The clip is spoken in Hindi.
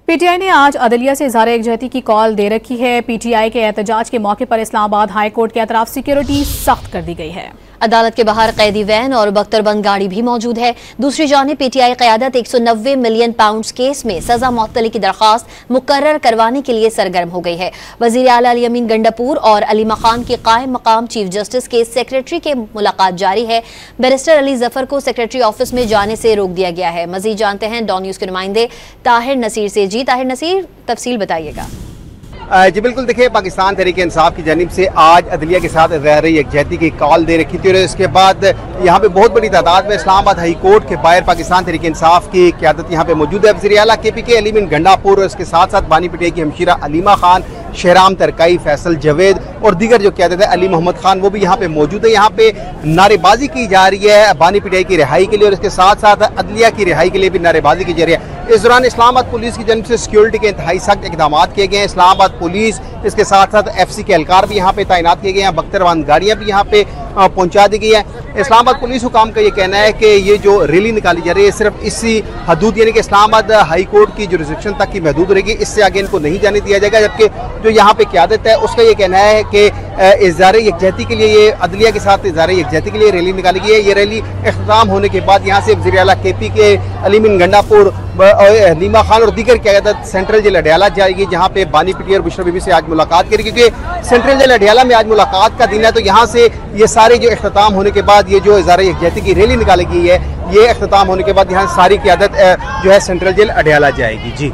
पीटीआई ने आज अदलिया से इजहार यकजहती की कॉल दे रखी है। पीटीआई के एहतजाज के मौके पर इस्लामाबाद हाई कोर्ट के अतराफ सिक्योरिटी सख्त कर दी गई है। अदालत के बाहर कैदी वैन और बख्तरबंद गाड़ी भी मौजूद है। दूसरी जानिब पीटीआई क़यादत 190 मिलियन पाउंड केस में सजा मुअत्तली की दरख्वास्त मुकर्रर करवाने के लिए सरगर्म हो गई है। वज़ीर आला अली अमीन गंडापुर और अली मकाम के कायम मकाम चीफ जस्टिस के सेक्रेटरी के मुलाकात जारी है। बैरिस्टर अली जफर को सेक्रेटरी ऑफिस में जाने से रोक दिया गया है। मजीद जानते हैं डॉन न्यूज़ के नुमाइंदे ताहिर नसीर से। जी ताहिर नसीर, तफसील बताइएगा। जी बिल्कुल, देखिए पाकिस्तान तहरीक इंसाफ की जानिब से आज अदलिया के साथ इज़हार यकजहती की कॉल दे रखी थी और इसके बाद यहाँ पे बहुत बड़ी तादाद में इस्लामाबाद हाई कोर्ट के बाहर पाकिस्तान तहरीक इंसाफ की क़यादत यहाँ पे मौजूद है। वज़ीर आला KPK अली अमीन गंडापुर और इसके साथ साथ बानी पीटीआई की हमशीरा अलीमा खान, शहराम तरकाई, फैसल जवेद और दीगर जो क़यादत है अली मोहम्मद खान वो भी यहाँ पे मौजूद है। यहाँ पे नारेबाजी की जा रही है बानी पीटीआई की रिहाई के लिए और इसके साथ साथ अदलिया की रिहाई के लिए भी नारेबाजी की जा रही है। इस दौरान इस्लामाबाद पुलिस की जानिब से सिक्योरिटी के इंतहाई सख्त इकदाम किए गए हैं। इस्लामाबाद पुलिस, इसके साथ साथ FC के एहलकार भी यहाँ पे तैनात किए गए हैं। बख्तरबंद गाड़ियाँ भी यहाँ पे पहुँचा दी गई है। इस्लामाबाद पुलिस हुकाम का ये कहना है कि ये जो रैली निकाली जा रही है सिर्फ इसी हदूद यानी कि इस्लामाबाद हाई कोर्ट की जुरिस्डिक्शन तक की महदूद रहेगी, इससे आगे इनको नहीं जाने दिया जाएगा। जबकि जो यहाँ पे क़यादत है उसका ये कहना है कि इज़हार यकजहती के लिए ये अदलिया के साथ इज़हार यकजहती के लिए रैली निकाली गई है। ये रैली इख्तिताम होने के बाद यहाँ से वज़ीर आला KPK अली अमीन गंडापुर नीमा खान और दीगर क़यादत सेंट्रल जेल अडयाला जाएगी, जहाँ पे बानी पीटीआई और बुशरा बीबी से आज मुलाकात करेगी। क्योंकि सेंट्रल जेल अडयाला में आज मुलाकात का दिन है, तो यहाँ से ये सारे जो इख्तिताम होने के बाद ये जो इज़हार यकजहती की रैली निकाली गई है, ये इख्तिताम होने के बाद यहाँ सारी क़यादत जो है सेंट्रल जेल अडयाला जाएगी। जी।